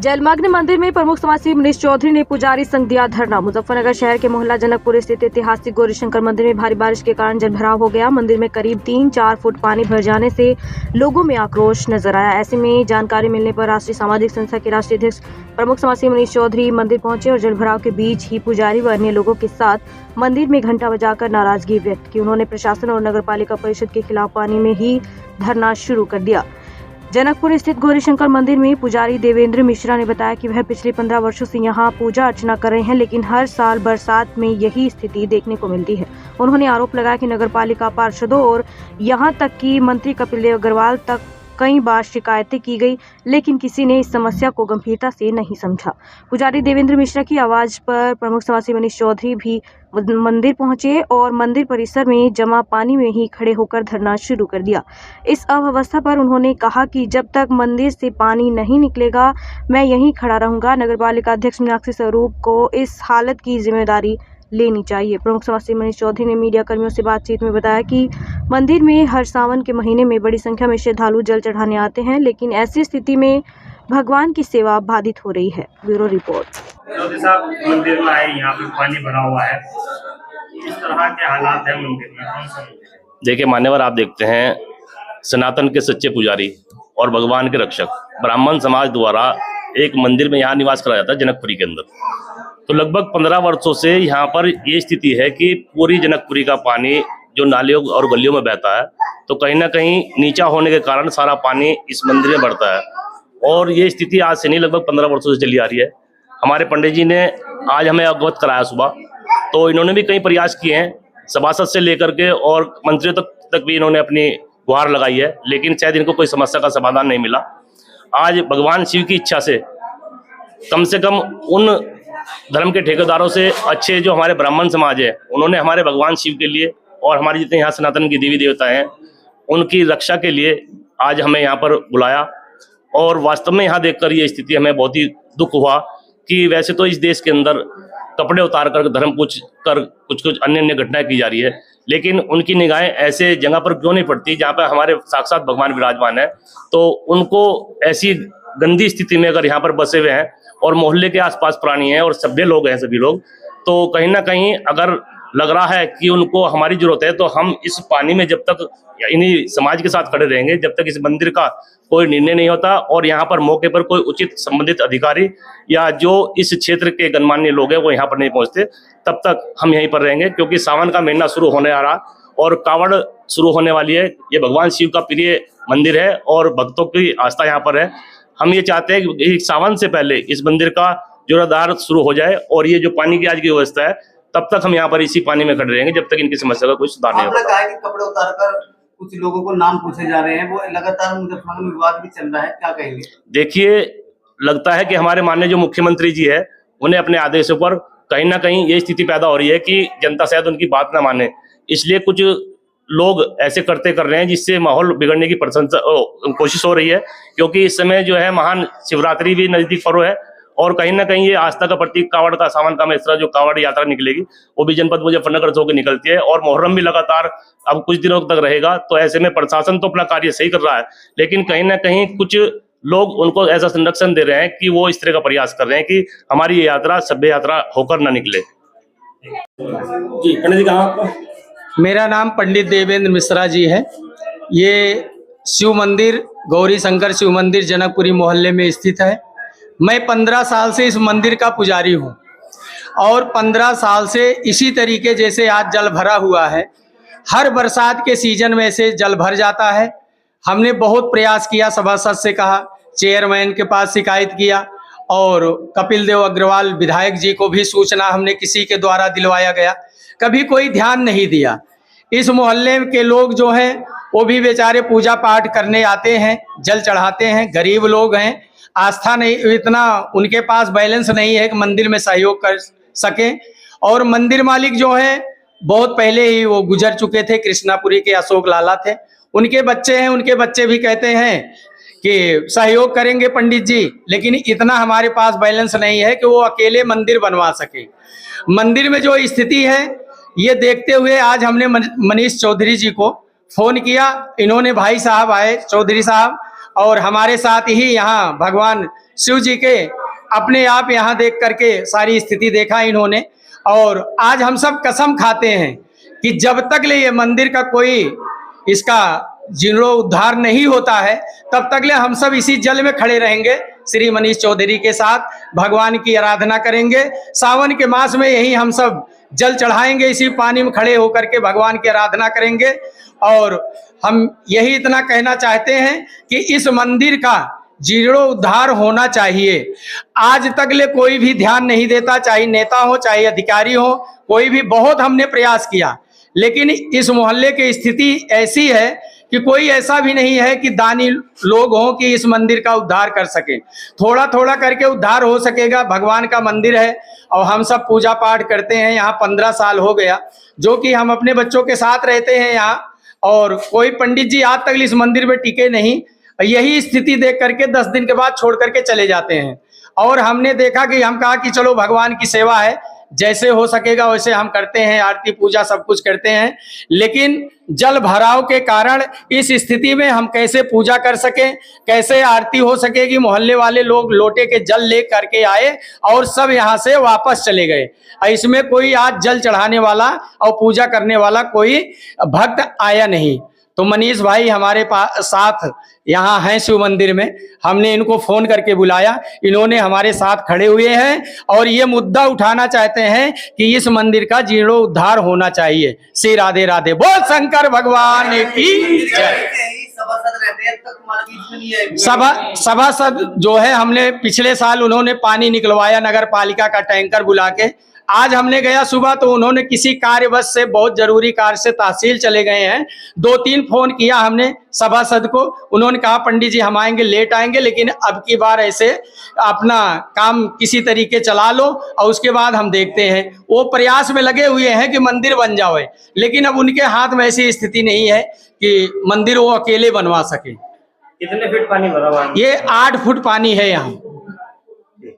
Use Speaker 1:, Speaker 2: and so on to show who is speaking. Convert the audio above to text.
Speaker 1: जलमग्न मंदिर में प्रमुख समाजसेवी मनीष चौधरी ने पुजारी संग दिया धरना। मुजफ्फरनगर शहर के मोहल्ला जनकपुर स्थित ऐतिहासिक गौरीशंकर मंदिर में भारी बारिश के कारण जलभराव हो गया। मंदिर में करीब 3-4 फुट पानी भर जाने से लोगों में आक्रोश नजर आया। ऐसे में जानकारी मिलने पर राष्ट्रीय सामाजिक संस्था के राष्ट्रीय अध्यक्ष प्रमुख समाजसेवी मनीष चौधरी मंदिर पहुंचे और जलभराव के बीच ही पुजारी व अन्य लोगों के साथ मंदिर में घंटा बजाकर नाराजगी व्यक्त की। उन्होंने प्रशासन और नगर पालिका परिषद के खिलाफ पानी में ही धरना शुरू कर दिया। जनकपुर स्थित गौरीशंकर मंदिर में पुजारी देवेंद्र मिश्रा ने बताया कि वह पिछले 15 वर्षों से यहां पूजा अर्चना कर रहे हैं, लेकिन हर साल बरसात में यही स्थिति देखने को मिलती है। उन्होंने आरोप लगाया कि नगर पालिका पार्षदों और यहां तक कि मंत्री कपिल देव अग्रवाल तक कई बार शिकायतें की गई, लेकिन किसी ने इस समस्या को गंभीरता से नहीं समझा। पुजारी देवेंद्र मिश्रा की आवाज पर प्रमुख समाजसेवी मनीष चौधरी भी मंदिर पहुंचे और मंदिर परिसर में जमा पानी में ही खड़े होकर धरना शुरू कर दिया। इस अव्यवस्था पर उन्होंने कहा कि जब तक मंदिर से पानी नहीं निकलेगा मैं यहीं खड़ा रहूंगा। नगर पालिका अध्यक्ष मीनाक्षी स्वरूप को इस हालत की जिम्मेदारी लेनी चाहिए। प्रमुख समाजसेवी मनीष चौधरी ने मीडिया कर्मियों से बातचीत में बताया कि मंदिर में हर सावन के महीने में बड़ी संख्या में श्रद्धालु जल चढ़ाने आते हैं, लेकिन ऐसी स्थिति में भगवान की सेवा बाधित हो रही है। Bureau report.
Speaker 2: साहब मंदिर में आए, यहाँ पे पानी भरा हुआ है, इस तरह के हालात है मंदिर में।
Speaker 3: देखिए मान्यवर, आप देखते हैं सनातन के सच्चे पुजारी और भगवान के रक्षक ब्राह्मण समाज द्वारा एक मंदिर में यहाँ निवास कराया जाता है जनकपुरी के अंदर। तो लगभग 15 वर्षों से यहाँ पर ये स्थिति है कि पूरी जनकपुरी का पानी जो नालियों और गलियों में बहता है, तो कहीं ना कहीं नीचा होने के कारण सारा पानी इस मंदिर में बढ़ता है। और ये स्थिति आज से नहीं, लगभग 15 वर्षों से चली आ रही है। हमारे पंडित जी ने आज हमें अवगत कराया सुबह, तो इन्होंने भी कई प्रयास किए हैं, सभासद से लेकर के और मंत्रियों तक भी इन्होंने अपनी गुहार लगाई है, लेकिन शायद इनको कोई समस्या का समाधान नहीं मिला। आज भगवान शिव की इच्छा से कम उन धर्म के ठेकेदारों से अच्छे जो हमारे ब्राह्मण समाज है, उन्होंने हमारे भगवान शिव के लिए और हमारे जितने यहाँ सनातन की देवी देवता हैं उनकी रक्षा के लिए आज हमें यहाँ पर बुलाया। और वास्तव में यहाँ देखकर ये स्थिति हमें बहुत ही दुख हुआ कि वैसे तो इस देश के अंदर कपड़े उतार कर धर्म पूछ कर कुछ अन्य घटनाएं की जा रही है, लेकिन उनकी निगाहें ऐसे जगह पर क्यों नहीं पड़ती जहाँ पर हमारे साक्षात भगवान विराजमान है। तो उनको ऐसी गंदी स्थिति में अगर यहाँ पर बसे हुए हैं और मोहल्ले के आसपास प्राणी हैं और सभ्य लोग हैं सभी लोग, तो कहीं ना कहीं अगर लग रहा है कि उनको हमारी जरूरत है, तो हम इस पानी में जब तक इन्हीं समाज के साथ खड़े रहेंगे, जब तक इस मंदिर का कोई निर्णय नहीं होता और यहाँ पर मौके पर कोई उचित संबंधित अधिकारी या जो इस क्षेत्र के गणमान्य लोग हैं वो यहाँ पर नहीं पहुँचते, तब तक हम यहीं पर रहेंगे। क्योंकि सावन का महीना शुरू होने आ रहा और कावड़ शुरू होने वाली है। ये भगवान शिव का प्रिय मंदिर है और भक्तों की आस्था यहाँ पर है। हम ये चाहते हैं कि सावन से पहले इस मंदिर का जोरदार शुरू हो जाए और ये जो पानी की आज की व्यवस्था है, तब तक हम यहाँ पर इसी पानी में खड़े रहेंगे जब तक इनकी समस्या का कोई सुधार नहीं होगा।
Speaker 4: कहा है कि कपड़े उतारकर कुछ लोगों को नाम पूछे जा रहे हैं, वो लगातार मुजफ्फरनगर में विवाद भी चल रहा है, क्या कहेंगे?
Speaker 3: देखिए, लगता है कि हमारे माननीय जो मुख्यमंत्री जी है उन्हें अपने आदेशों पर कहीं ना कहीं ये स्थिति पैदा हो रही है कि जनता शायद उनकी बात ना माने, इसलिए कुछ लोग ऐसे करते कर रहे हैं जिससे माहौल बिगड़ने की कोशिश हो रही है। क्योंकि इस समय जो है महान शिवरात्रि भी नजदीक पर्व है और कहीं ना कहीं ये आस्था का प्रतीक कावड़ का सावन का मिश्रा जो कावड़ यात्रा निकलेगी वो भी जनपद मुजफ्फरनगर से होकर निकलती है और मुहर्रम भी लगातार अब कुछ दिनों तक रहेगा। तो ऐसे में प्रशासन तो अपना कार्य सही कर रहा है, लेकिन कहीं ना कहीं कुछ लोग उनको ऐसा संरक्षण दे रहे हैं कि वो इस तरह का प्रयास कर रहे हैं कि हमारी ये यात्रा सभ्य यात्रा होकर ना निकले।
Speaker 2: जी पंडित जी, कहाँ आपका?
Speaker 5: मेरा नाम पंडित देवेंद्र मिश्रा जी है। ये शिव मंदिर गौरी शंकर शिव मंदिर जनकपुरी मोहल्ले में स्थित है। मैं 15 साल से इस मंदिर का पुजारी हूँ और 15 साल से इसी तरीके जैसे आज जल भरा हुआ है, हर बरसात के सीजन में से जल भर जाता है। हमने बहुत प्रयास किया, सभासद से कहा, चेयरमैन के पास शिकायत किया और कपिल देव अग्रवाल विधायक जी को भी सूचना हमने किसी के द्वारा दिलवाया गया, कभी कोई ध्यान नहीं दिया। इस मोहल्ले के लोग जो हैं वो भी बेचारे पूजा पाठ करने आते हैं, जल चढ़ाते हैं, गरीब लोग हैं, आस्था नहीं, इतना उनके पास बैलेंस नहीं है कि मंदिर में सहयोग कर सके। और मंदिर मालिक जो है बहुत पहले ही वो गुजर चुके थे, कृष्णापुरी के अशोक लाला थे, उनके बच्चे हैं, उनके बच्चे भी कहते हैं कि सहयोग करेंगे पंडित जी, लेकिन इतना हमारे पास बैलेंस नहीं है कि वो अकेले मंदिर बनवा सके। मंदिर में जो स्थिति है ये देखते हुए आज हमने मनीष चौधरी जी को फोन किया। इन्होंने, भाई साहब आए, चौधरी साहब, और हमारे साथ ही यहाँ भगवान शिव जी के अपने आप यहाँ देख करके सारी स्थिति देखा इन्होंने। और आज हम सब कसम खाते हैं कि जब तक ले ये मंदिर का कोई इसका जीर्णोद्धार नहीं होता है तब तक ले हम सब इसी जल में खड़े रहेंगे, श्री मनीष चौधरी के साथ भगवान की आराधना करेंगे। सावन के मास में यही हम सब जल चढ़ाएंगे, इसी पानी में खड़े होकर के भगवान की आराधना करेंगे। और हम यही इतना कहना चाहते हैं कि इस मंदिर का जीर्णोद्धार होना चाहिए। आज तक ले कोई भी ध्यान नहीं देता, चाहे नेता हो चाहे अधिकारी हो, कोई भी। बहुत हमने प्रयास किया, लेकिन इस मोहल्ले की स्थिति ऐसी है कि कोई ऐसा भी नहीं है कि दानी लोग हों कि इस मंदिर का उद्धार कर सके। थोड़ा थोड़ा करके उद्धार हो सकेगा। भगवान का मंदिर है और हम सब पूजा पाठ करते हैं यहाँ। 15 साल हो गया जो कि हम अपने बच्चों के साथ रहते हैं यहाँ, और कोई पंडित जी आज तक इस मंदिर में टिके नहीं। यही स्थिति देख करके 10 दिन के बाद छोड़ करके चले जाते हैं। और हमने देखा कि हम कहा कि चलो भगवान की सेवा है, जैसे हो सकेगा वैसे हम करते हैं, आरती पूजा सब कुछ करते हैं। लेकिन जल भराव के कारण इस स्थिति में हम कैसे पूजा कर सकें, कैसे आरती हो सकेगी। मोहल्ले वाले लोग लोटे के जल ले करके आए और सब यहाँ से वापस चले गए। इसमें कोई आज जल चढ़ाने वाला और पूजा करने वाला कोई भक्त आया नहीं। तो मनीष भाई हमारे साथ यहाँ हैं शिव मंदिर में, हमने इनको फोन करके बुलाया, इन्होंने हमारे साथ खड़े हुए हैं और ये मुद्दा उठाना चाहते हैं कि इस मंदिर का जीर्णोद्धार होना चाहिए। श्री राधे राधे, बोल शंकर भगवान की जय। सभासद जो है, हमने पिछले साल उन्होंने पानी निकलवाया नगर पालिका का टैंकर बुला के। आज हमने गया सुबह तो उन्होंने किसी कार्यवश से, बहुत जरूरी कार्य से तहसील चले गए हैं। 2-3 फोन किया हमने सभासद को, उन्होंने कहा पंडित जी हम आएंगे, लेट आएंगे, लेकिन अब की बार ऐसे अपना काम किसी तरीके चला लो और उसके बाद हम देखते हैं। वो प्रयास में लगे हुए हैं कि मंदिर बन जाए, लेकिन अब उनके हाथ में ऐसी स्थिति नहीं है कि मंदिर वो अकेले बनवा सके।
Speaker 2: कितने फीट पानी भरा हुआ है?
Speaker 5: ये 8 फुट पानी है यहाँ।